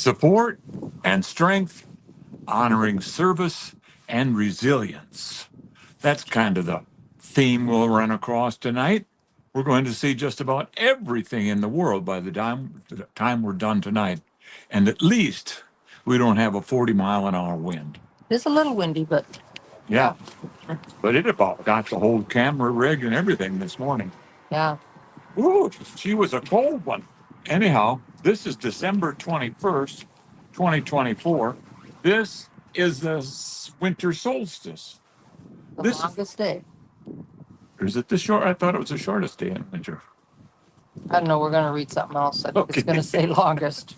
Support and strength, honoring service and resilience. That's kind of the theme we'll run across tonight. We're going to see just about everything in the world by the time we're done tonight. And at least we don't have a 40-mile-an-hour wind. It's a little windy, but Yeah. But it about got the whole camera rig and everything this morning. yeah. Ooh, she was a cold one. Anyhow, this is December 21st, 2024. This is the winter solstice. The This longest day. is it the short? I thought it was the shortest day in winter. I don't know. We're going to read something else. I think Okay. it's going to say longest.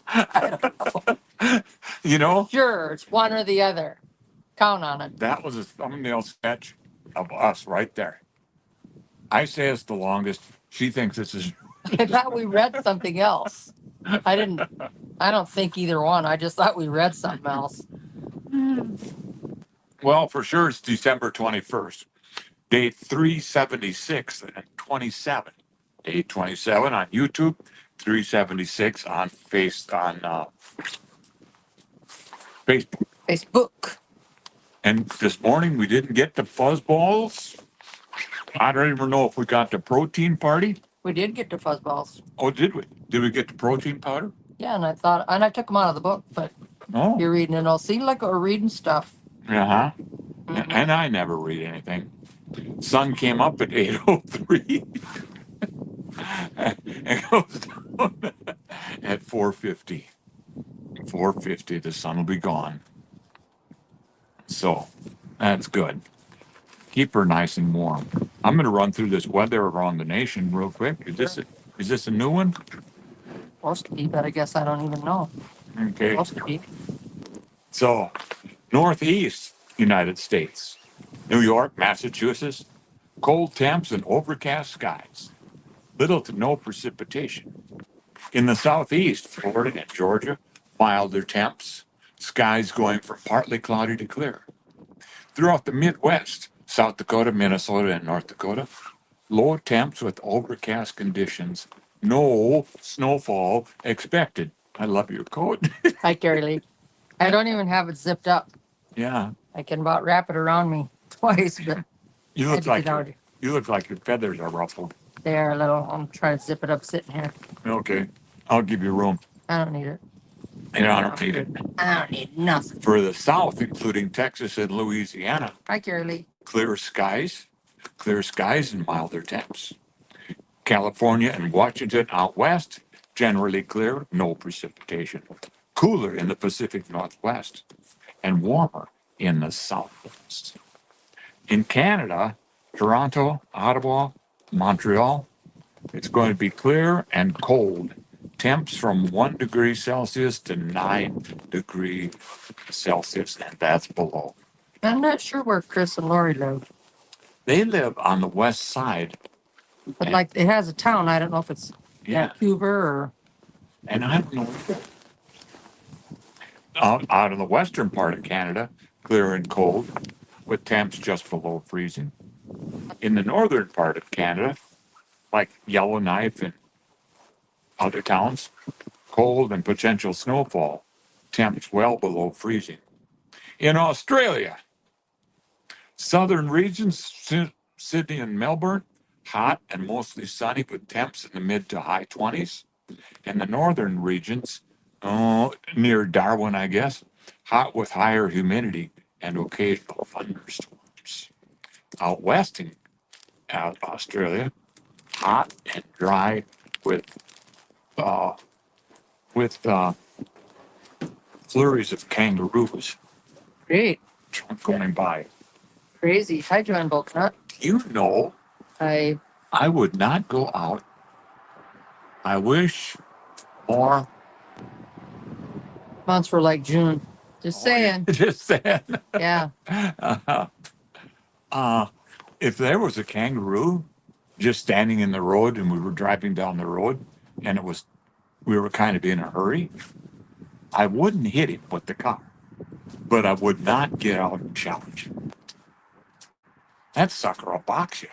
I don't know. You know, Sure, it's one or the other. Count on it. that was a thumbnail sketch of us right there. I say it's the longest. She thinks this is. I thought we read something else. I don't think either one. I just thought we read something else. Well, for sure it's December 21st. Date 376 and 27. Date 27 on YouTube, 376 on Facebook. Facebook. And this morning we didn't get the fuzzballs. I don't even know if we got the protein party. We did get to fuzzballs. Oh, did we? Did we get the protein powder? Yeah, and I took them out of the book, but Oh. you're reading it all. Seemed like we're reading stuff. Uh-huh. Mhm. And I never read anything. Sun came up at 8:03 and goes down at 4:50. 4:50, the sun will be gone. So that's good. Keep her nice and warm. I'm going to run through this weather around the nation real quick. Is this a new one? Supposed to be, but I guess I don't even know. Okay. Supposed to be. So, Northeast United States, New York, Massachusetts, cold temps and overcast skies. Little to no precipitation. In the Southeast, Florida and Georgia, milder temps, skies going from partly cloudy to clear. Throughout the Midwest, South Dakota, Minnesota, and North Dakota, low temps with overcast conditions. No snowfall expected. I love your coat. Hi, Carrie Lee. I don't even have it zipped up. Yeah, I can about wrap it around me twice, but you I had look to like get out. you look like your feathers are ruffled. They are a little. I'm trying to zip it up sitting here. Okay, I'll give you room. I don't need it. And I don't need it. I don't need nothing. For the South, including Texas and Louisiana, Hi, Carrie Lee. clear skies and milder temps. California and Washington out west, generally clear, no precipitation. Cooler in the Pacific Northwest and warmer in the Southwest. In Canada, Toronto, Ottawa, Montreal, it's going to be clear and cold. Temps from 1 degree Celsius to 9 degrees Celsius, and that's below. I'm not sure where Chris and Lori live, They live on the west side. but like it has a town. I don't know if it's Yeah, Vancouver or. and I don't know. Out in the western part of Canada, clear and cold, with temps just below freezing. In the northern part of Canada, like Yellowknife and other towns, cold and potential snowfall, temps well below freezing. In Australia, southern regions, Sydney and Melbourne, hot and mostly sunny with temps in the mid to high 20s. And the northern regions, near Darwin, I guess, hot with higher humidity and occasional thunderstorms. Out west in Australia, hot and dry with flurries of kangaroos Great. going by. Crazy. Hi, Joanne Bulknut. You know, I would not go out. I wish more. months were like June. Just saying. Just saying. Yeah. If there was a kangaroo just standing in the road and we were driving down the road and we were kind of in a hurry, I wouldn't hit him with the car, but I would not get out and challenge him. That sucker will box you.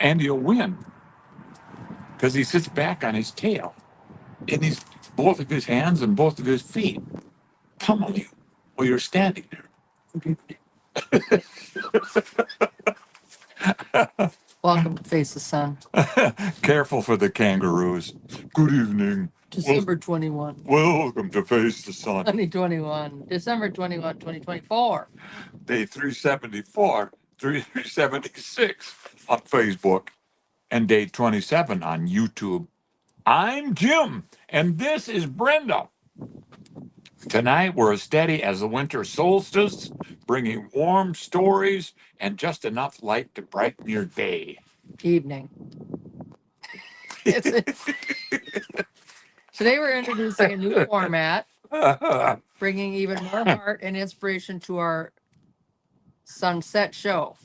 And he'll win because he sits back on his tail and he's both of his hands and both of his feet, pummel you while you're standing there. Welcome to Face the Sun. Careful for the kangaroos. Good evening. December 21, Welcome to Face the Sun. 2021. December 21, 2024. Day 374, 376 on Facebook, and day 27 on YouTube. I'm Jim, and this is Brenda. Tonight, we're as steady as the winter solstice, bringing warm stories and just enough light to brighten your day. Evening. Today we're introducing a new format, bringing even more heart and inspiration to our Sunset Show.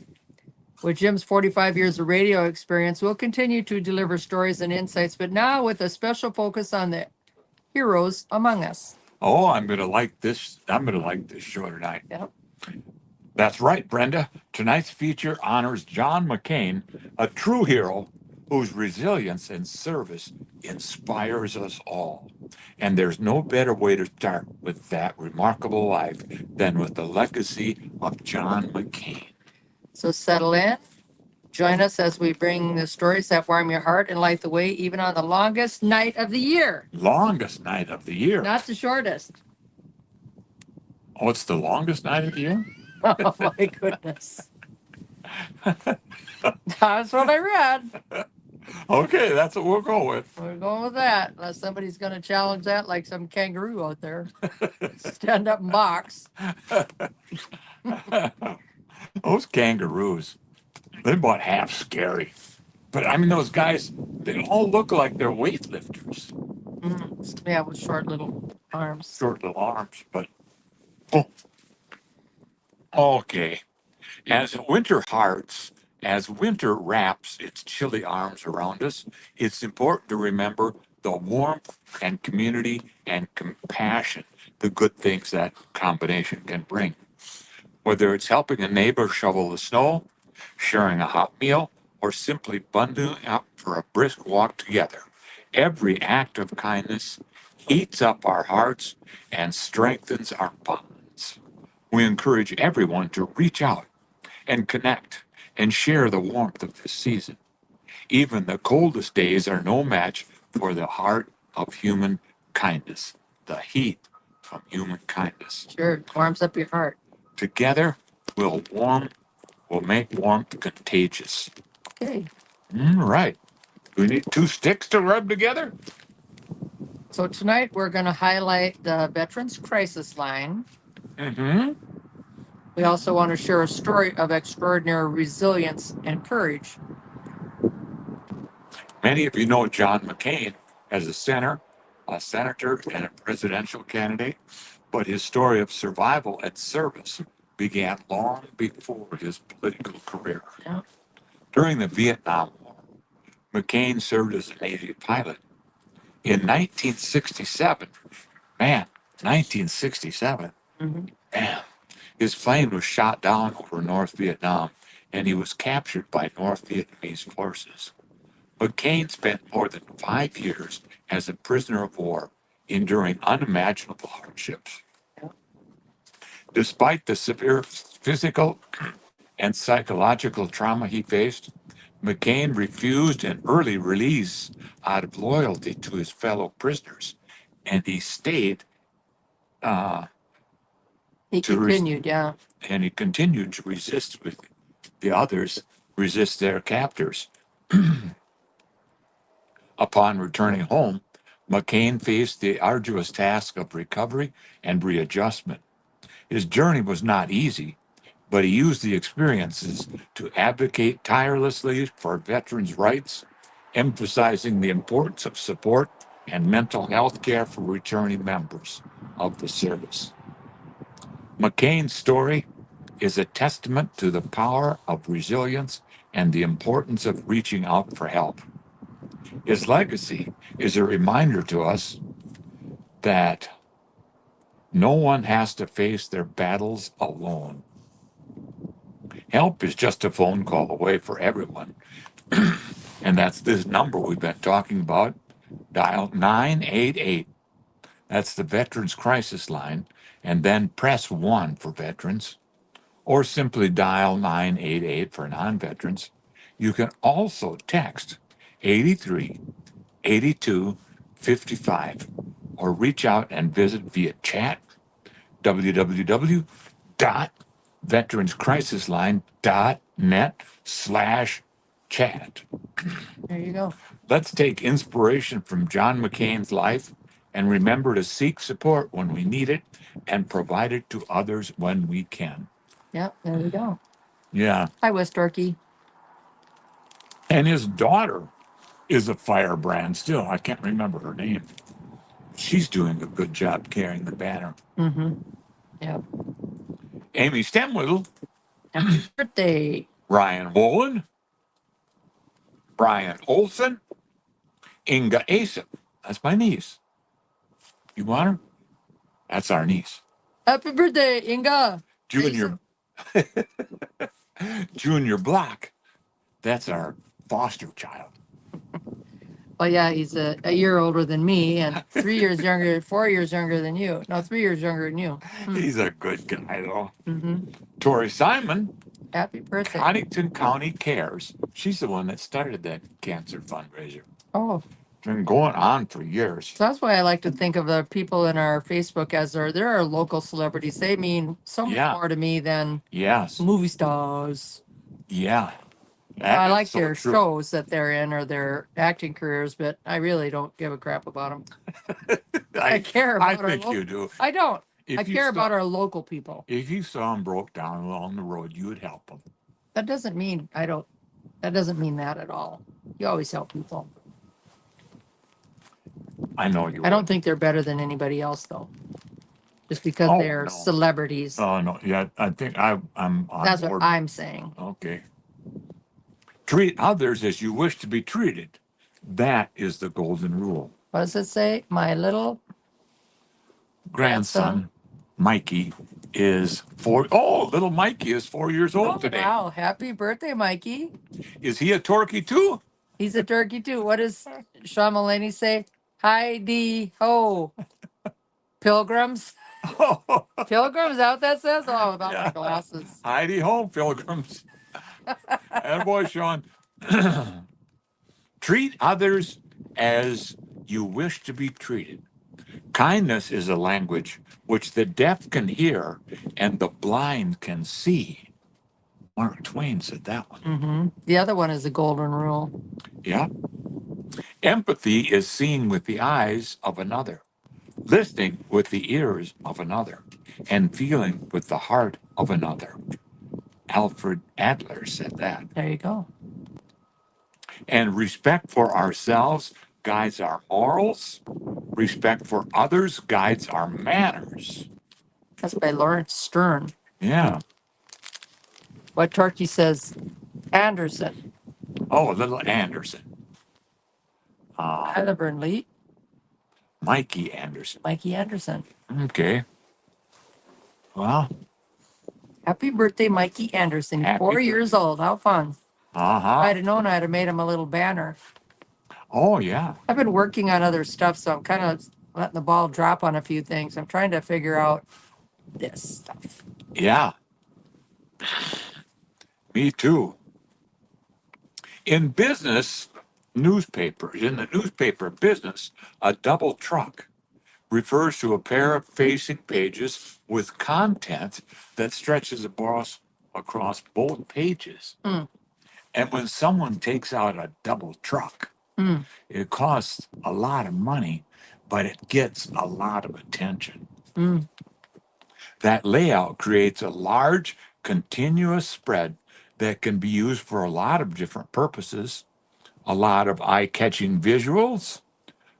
With Jim's 45 years of radio experience, we'll continue to deliver stories and insights, but now with a special focus on the heroes among us. Oh, I'm going to like this. I'm going to like this show tonight. Yep. That's right, Brenda. Tonight's feature honors John McCain, a true hero whose resilience and service inspires us all. And there's no better way to start with that remarkable life than with the legacy of John McCain. So settle in. Join us as we bring the stories that warm your heart and light the way, even on the longest night of the year. Longest night of the year. Not the shortest. Oh, it's the longest night of the year? Oh, my goodness. That's what I read. Okay, that's what we'll go with. We're going with that, unless somebody's going to challenge that like some kangaroo out there. Stand up and box. Those kangaroos, they're about half scary. But I mean, those guys, they all look like they're weightlifters. Yeah, with short little arms. Short little arms, but. Oh. Okay. As winter wraps its chilly arms around us, it's important to remember the warmth and community and compassion, the good things that combination can bring. Whether it's helping a neighbor shovel the snow, sharing a hot meal, or simply bundling up for a brisk walk together, every act of kindness heats up our hearts and strengthens our bonds. We encourage everyone to reach out and connect and share the warmth of this season. Even the coldest days are no match for the heart of human kindness, the heat from human kindness. Sure, it warms up your heart. Together, we'll make warmth contagious. Okay. Right. We need two sticks to rub together? So tonight we're going to highlight the Veterans Crisis Line. Mm-hmm. We also want to share a story of extraordinary resilience and courage. Many of you know John McCain as a senator, and a presidential candidate, but his story of survival and service began long before his political career. Yeah. During the Vietnam War, McCain served as a Navy pilot. In 1967, 1967, his plane was shot down over North Vietnam, and he was captured by North Vietnamese forces. McCain spent more than 5 years as a prisoner of war, enduring unimaginable hardships. Despite the severe physical and psychological trauma he faced, McCain refused an early release out of loyalty to his fellow prisoners, and he stayed. He continued, And he continued to resist with the others, resist their captors. Upon returning home, McCain faced the arduous task of recovery and readjustment. His journey was not easy, but he used the experiences to advocate tirelessly for veterans' rights, emphasizing the importance of support and mental health care for returning members of the service. McCain's story is a testament to the power of resilience and the importance of reaching out for help. His legacy is a reminder to us that no one has to face their battles alone. Help is just a phone call away for everyone. And that's this number we've been talking about. Dial 988 That's the Veterans Crisis Line, and then press 1 for veterans, or simply dial 988 for non-veterans. You can also text 83 82 55 or reach out and visit via chat www.veteranscrisisline.net/chat. There you go. Let's take inspiration from John McCain's life and remember to seek support when we need it and provide it to others when we can. Yep, there we go. Yeah. Hi, West Dorky. And his daughter is a firebrand still. I can't remember her name. She's doing a good job carrying the banner. Mm-hmm. Yep. Amy Stemwittle, Happy birthday. Ryan Wolin, Brian Olson, Inga Asip. That's my niece. You want her? That's our niece. Happy birthday, Inga. Junior Junior Block. That's our foster child. Well, yeah, he's a year older than me and 3 years younger, 4 years younger than you. No, 3 years younger than you. He's a good guy, though. Mm-hmm. Tori Simon, Happy birthday. Connington County Cares. She's the one that started that cancer fundraiser. Oh, It's been going on for years. so that's why I like to think of the people in our Facebook as they're our local celebrities. They mean so much Yeah. more to me than Yes. movie stars. Yeah. I That like is so their true. shows that they're in or their acting careers, but I really don't give a crap about them. I care I about our think local. you do. I don't. If I you care saw- about our local people. If you saw him broke down along the road, you would help him. That doesn't mean I don't. That doesn't mean that at all. You always help people. I know you. I don't think they're better than anybody else, though. Just because Oh, they're no. celebrities. Oh no, yeah, I think I'm on That's board. what I'm saying. Okay. Treat others as you wish to be treated. That is the golden rule. What does it say? My little Grandson, Mikey, is 4. Oh, little Mikey is 4 years old today. Wow. Happy birthday, Mikey. Is he a turkey too? He's a turkey too. What does Sean Mulaney say? Hi-dee ho. Pilgrims. Pilgrims out that says? Oh, without my Yeah. glasses. Heidi home, pilgrims. Attaboy, Sean. Treat others as you wish to be treated. Kindness is a language which the deaf can hear and the blind can see. Mark Twain said that one. Mm-hmm. The other one is the golden rule. Yeah. Empathy is seeing with the eyes of another, listening with the ears of another, and feeling with the heart of another. Alfred Adler said that. There you go. And respect for ourselves guides our morals. Respect for others guides our manners. That's by Lawrence Stern. Yeah. What Turkey says, Anderson. Oh, little Anderson. Tyler Burnley, Mikey Anderson. Mikey Anderson. Okay. Well, Happy birthday, Mikey Anderson. Happy 4 years old. How fun. If uh-huh. I'd have known, I'd have made him a little banner. Oh, yeah. I've been working on other stuff, so I'm kind of letting the ball drop on a few things. I'm trying to figure out this stuff. Yeah. Me too. In business, newspapers, in the newspaper business, a double truck refers to a pair of facing pages with content that stretches across both pages. Mm. And when someone takes out a double truck, Mm. it costs a lot of money, but it gets a lot of attention. Mm. That layout creates a large, continuous spread that can be used for a lot of different purposes, a lot of eye-catching visuals.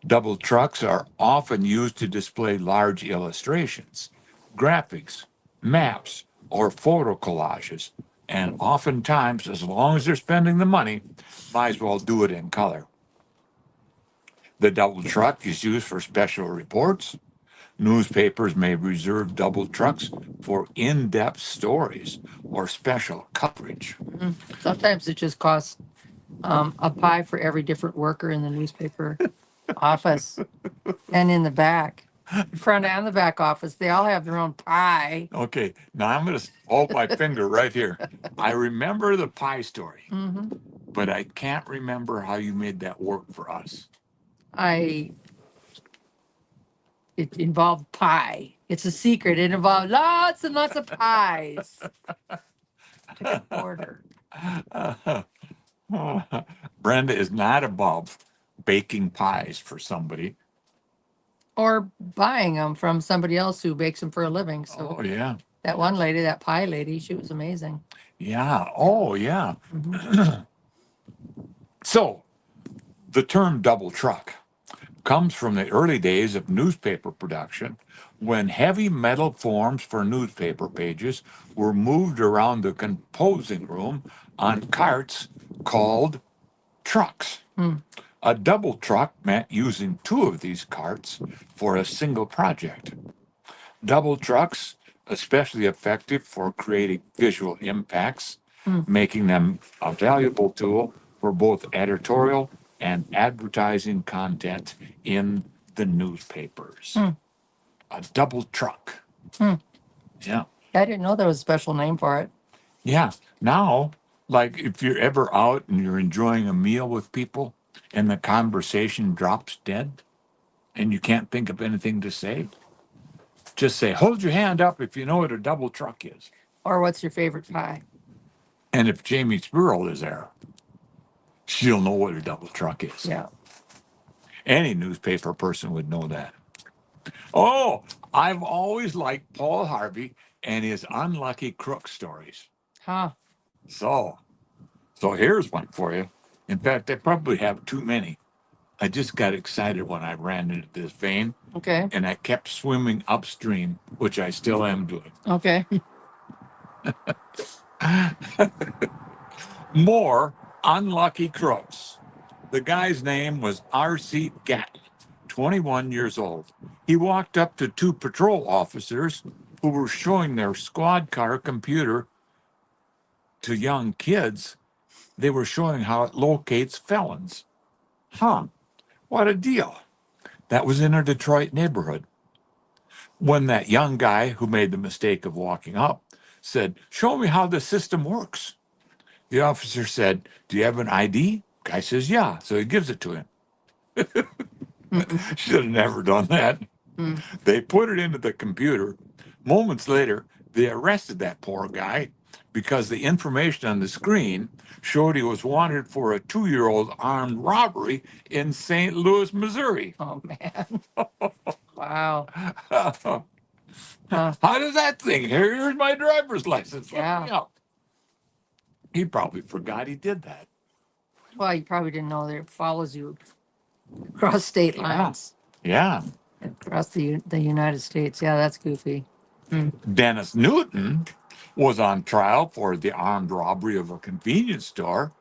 Double trucks are often used to display large illustrations, graphics, maps, or photo collages. And oftentimes, as long as they're spending the money, might as well do it in color. The double truck is used for special reports. Newspapers may reserve double trucks for in-depth stories or special coverage. Sometimes it just costs a pie for every different worker in the newspaper office and in the back. Front and the back office. They all have their own pie. Okay, now I'm going to hold my finger right here. I remember the pie story, Hmm. but I can't remember how you made that work for us. It involved pie. It's a secret. It involved lots and lots of pies. Took an order. Brenda is not above baking pies for somebody. Or buying them from somebody else who bakes them for a living. So Oh, yeah. that one lady, that pie lady, she was amazing. Yeah. Oh, yeah. Mhm. So the term double truck comes from the early days of newspaper production when heavy metal forms for newspaper pages were moved around the composing room on carts called trucks. Hmm. A double truck meant using two of these carts for a single project. Double trucks, especially effective for creating visual impacts, Hmm. making them a valuable tool for both editorial and advertising content in the newspapers. Hmm. A double truck. Hmm. Yeah. I didn't know there was a special name for it. Yeah. Now, like if you're ever out and you're enjoying a meal with people and the conversation drops dead and you can't think of anything to say, just say, hold your hand up if you know what a double truck is. Or what's your favorite pie? And if Jamie Spurl is there, she'll know what a double truck is. Yeah. Any newspaper person would know that. Oh, I've always liked Paul Harvey and his unlucky crook stories. Huh. So here's one for you. In fact, I probably have too many. I just got excited when I ran into this vein Okay. and I kept swimming upstream, which I still am doing. Okay. More unlucky crooks. The guy's name was R.C. Gatlin, 21 years old. He walked up to two patrol officers who were showing their squad car computer to young kids. They were showing how it locates felons. Huh, what a deal. That was in a Detroit neighborhood. When that young guy who made the mistake of walking up said, show me how the system works. The officer said, do you have an ID? Guy says, yeah. So he gives it to him. Should have never done that. Hmm. They put it into the computer. Moments later, they arrested that poor guy because the information on the screen showed he was wanted for a 2-year-old armed robbery in St. Louis, Missouri. Oh, man. Wow. How Huh. does that thing? Here's my driver's license. Look Yeah. me up. He probably forgot he did that. Well, you probably didn't know that it follows you across state Yeah. lines, Yeah. across the United States. Yeah, that's goofy. Dennis Newton was on trial for the armed robbery of a convenience store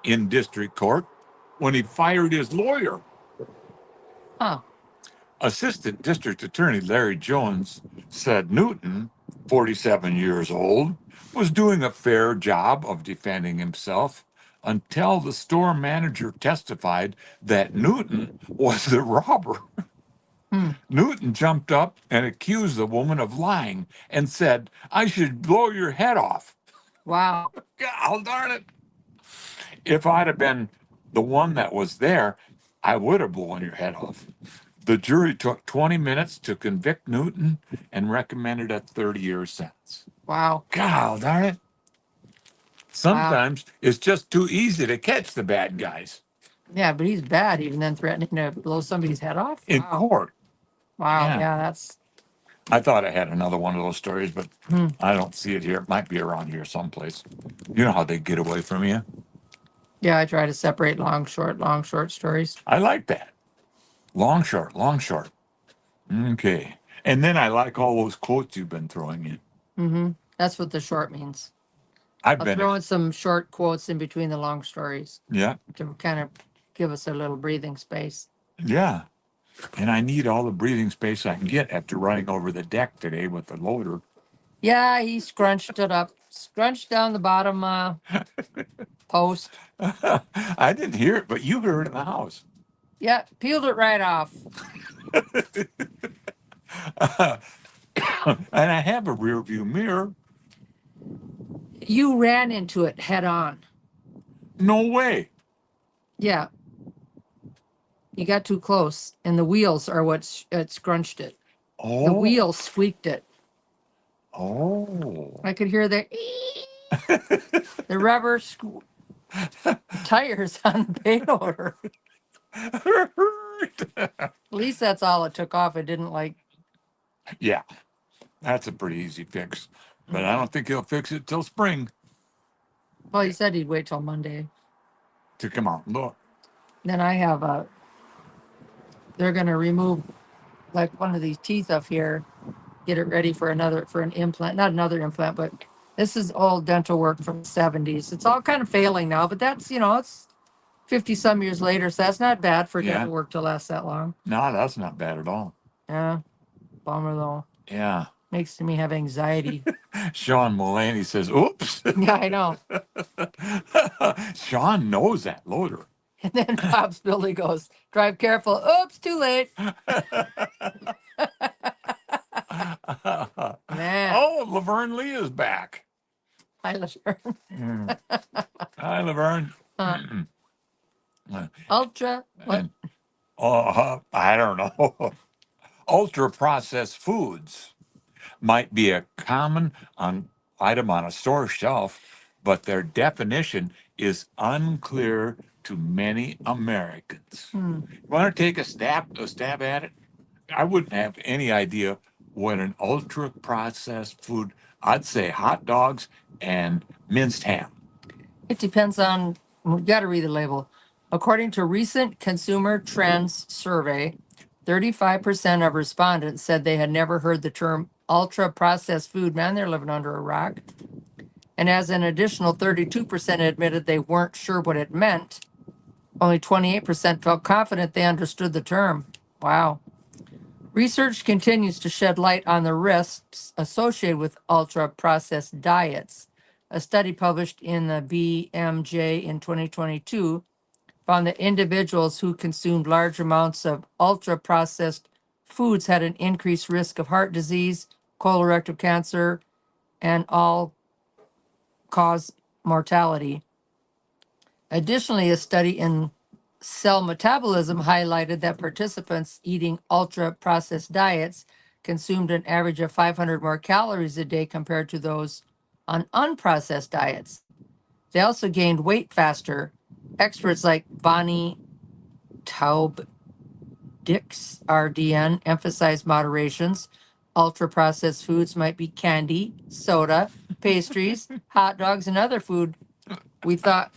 in district court when he fired his lawyer. Huh. Assistant District Attorney Larry Jones said Newton, 47 years old, was doing a fair job of defending himself until the store manager testified that Newton was the robber. Hmm. Newton jumped up and accused the woman of lying and said, I should blow your head off. Wow. God darn it. If I'd have been the one that was there, I would have blown your head off. The jury took 20 minutes to convict Newton and recommended a 30-year sentence. Wow. God darn it. Sometimes it's just too easy to catch the bad guys Yeah, but he's bad, even then threatening to blow somebody's head off. in Wow. court. Wow. Yeah. Yeah, that's. I thought I had another one of those stories, but Hmm. I don't see it here. It might be around here someplace. You know how they get away from you? Yeah, I try to separate long, short stories. I like that. Long, short, long, short. Okay. And then I like all those quotes you've been throwing in. Mm-hmm. That's what the short means. I've I'll been, throw in some short quotes in between the long stories yeah, to kind of give us a little breathing space. yeah. And I need all the breathing space I can get after running over the deck today with the loader. Yeah, he scrunched it up, scrunched down the bottom post. I didn't hear it, but you heard it in the house. Yeah, peeled it right off. And I have a rear view mirror. You ran into it head on. No way. Yeah. You got too close, and the wheels are what scrunched it. The Oh, wheels squeaked it. oh. I could hear the rubber tires on the payloader. At least that's all it took off. It didn't like. Yeah, that's a pretty easy fix. But I don't think he'll fix it till spring Well, he said he'd wait till Monday. to come out and look. Then I have they're gonna remove like one of these teeth up here, get it ready for an implant. Not another implant, but this is old dental work from the 70s. It's all kind of failing now, but that's, it's 50 some years later, so that's not bad for Yeah. dental work to last that long. No, that's not bad at all. Yeah. Bummer though. Yeah. Makes me have anxiety. Sean Mulaney says, oops. Yeah, I know. Sean knows that loader. And then Bob's Billy goes, drive careful. Oops, too late. Man. Oh, Laverne Lee is back. Hi, Laverne. Hi, Laverne. Ultra. What? I don't know. Ultra processed foods might be a common item on a store shelf, but their definition is unclear to many Americans. You want to take a stab at it? I wouldn't have any idea what an ultra processed food. I'd say hot dogs and minced ham. It depends on, you got to read the label. According to recent consumer trends survey, 35% of respondents said they had never heard the term ultra processed food. Man, they're living under a rock. And as an additional 32% admitted they weren't sure what it meant, only 28% felt confident they understood the term. Wow. Research continues to shed light on the risks associated with ultra processed diets. A study published in the BMJ in 2022 found that individuals who consumed large amounts of ultra processed foods had an increased risk of heart disease, colorectal cancer, and all cause mortality. Additionally, a study in Cell Metabolism highlighted that participants eating ultra processed diets consumed an average of 500 more calories a day compared to those on unprocessed diets. They also gained weight faster. Experts like Bonnie Taub Dix, RDN, emphasize moderations. Ultra processed foods might be candy, soda, pastries, hot dogs, and other food we thought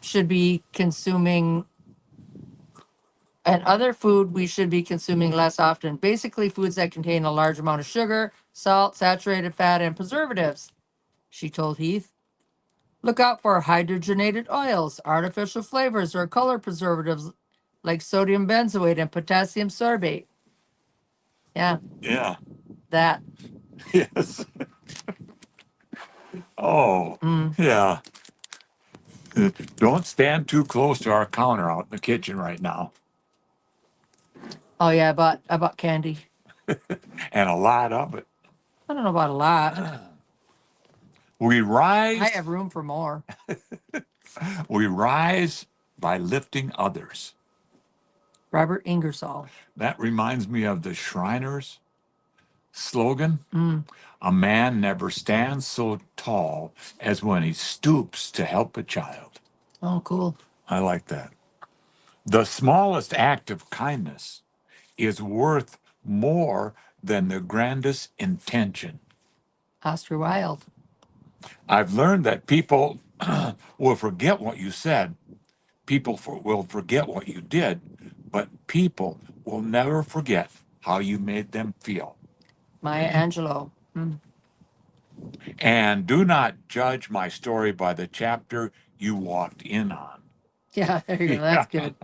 should be consuming, and other food we should be consuming less often. Basically, foods that contain a large amount of sugar, salt, saturated fat, and preservatives, she told Heath. Look out for hydrogenated oils, artificial flavors, or color preservatives like sodium benzoate and potassium sorbate. Yeah, Yeah. that. Yes. Oh, yeah. Don't stand too close to our counter out in the kitchen right now. Oh yeah, I bought candy. And a lot of it. I don't know about a lot. We I rise. have room for more. We rise by lifting others. Robert Ingersoll. That reminds me of the Shriners slogan. A man never stands so tall as when he stoops to help a child. Oh, cool. I like that. The smallest act of kindness is worth more than the grandest intention. Oscar Wilde. I've learned that people will forget what you said, people will forget what you did, but people will never forget how you made them feel. Maya Angelou. And do not judge my story by the chapter you walked in on. Yeah, there you go. That's good.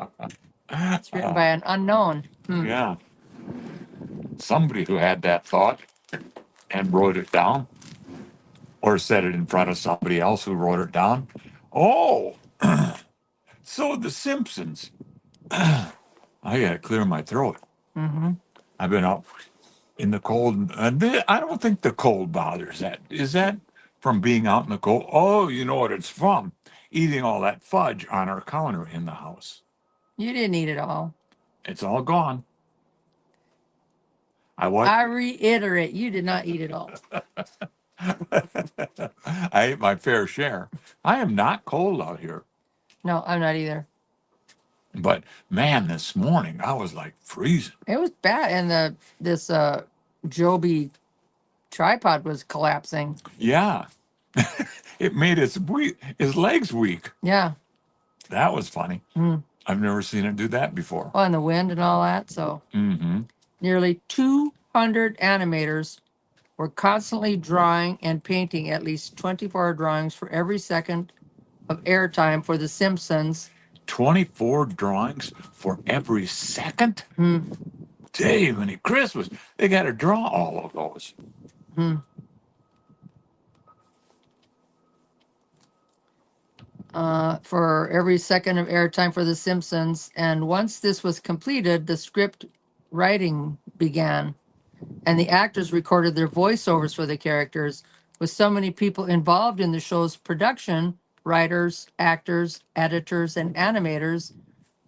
It's written by an unknown. Yeah. Somebody who had that thought and wrote it down, or said it in front of somebody else who wrote it down. Oh, so The Simpsons. I gotta clear my throat. I've been out in the cold. I don't think the cold bothers that. Is that from being out in the cold? Oh, you know what it's from? Eating all that fudge on our counter in the house. You didn't eat it all. It's all gone. I I reiterate, you did not eat it all. I ate my fair share. I am not cold out here. No, I'm not either. But man, this morning I was like freezing. It was bad, and this Joby tripod was collapsing. Yeah. It made his legs weak. Yeah. That was funny. Mm. I've never seen it do that before. Oh, and the wind and all that. So nearly 200 animators were constantly drawing and painting at least 24 drawings for every second of airtime for The Simpsons. 24 drawings for every second? Dave, many Christmas. They got to draw all of those. For every second of airtime for The Simpsons. And once this was completed, the script writing began. And the actors recorded their voiceovers for the characters. With so many people involved in the show's production, writers, actors, editors, and animators,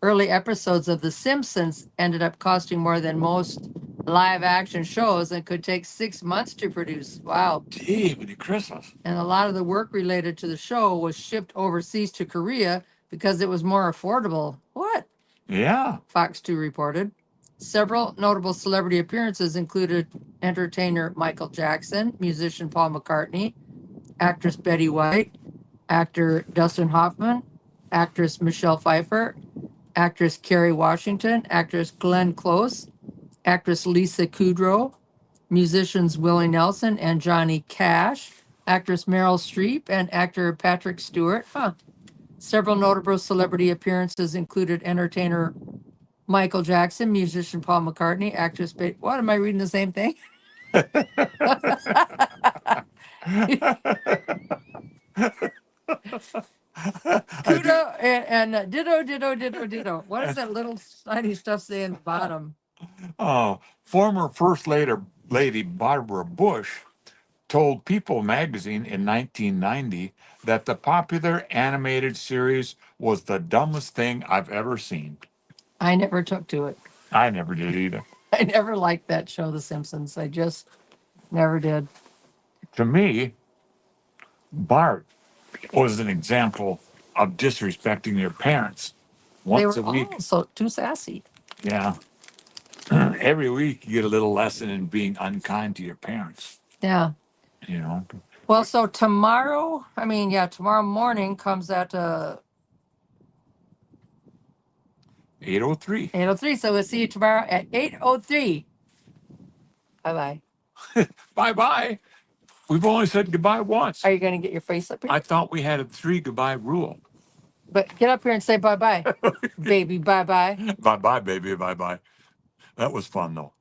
early episodes of The Simpsons ended up costing more than most live action shows and could take 6 months to produce. Wow. Gee, many Christmas. And a lot of the work related to the show was shipped overseas to Korea because it was more affordable. What? Yeah. Fox 2 reported. Several notable celebrity appearances included entertainer Michael Jackson, musician Paul McCartney, actress Betty White, actor Dustin Hoffman, actress Michelle Pfeiffer, actress Kerry Washington, actress Glenn Close, actress Lisa Kudrow, musicians Willie Nelson and Johnny Cash, actress Meryl Streep, and actor Patrick Stewart. Several notable celebrity appearances included entertainer Michael Jackson, musician Paul McCartney, actress what am I reading the same thing? Kudo and ditto. What does that little tiny stuff say in the bottom? Oh, former First Lady Barbara Bush told People magazine in 1990 that the popular animated series was the dumbest thing I've ever seen. I never took to it. I never did either. I never liked that show, The Simpsons. I just never did. To me, Bart was an example of disrespecting your parents once a week. They were also too sassy. Yeah. Every week you get a little lesson in being unkind to your parents. Yeah. You know. Well, so tomorrow morning comes at 8:03. 8:03. So we'll see you tomorrow at 8:03. Bye-bye. Bye-bye. We've only said goodbye once. Are you going to get your face up here? I thought we had a 3 goodbye rule. But get up here and say bye-bye. Baby, bye-bye. Bye-bye, baby. Bye-bye. That was fun, though.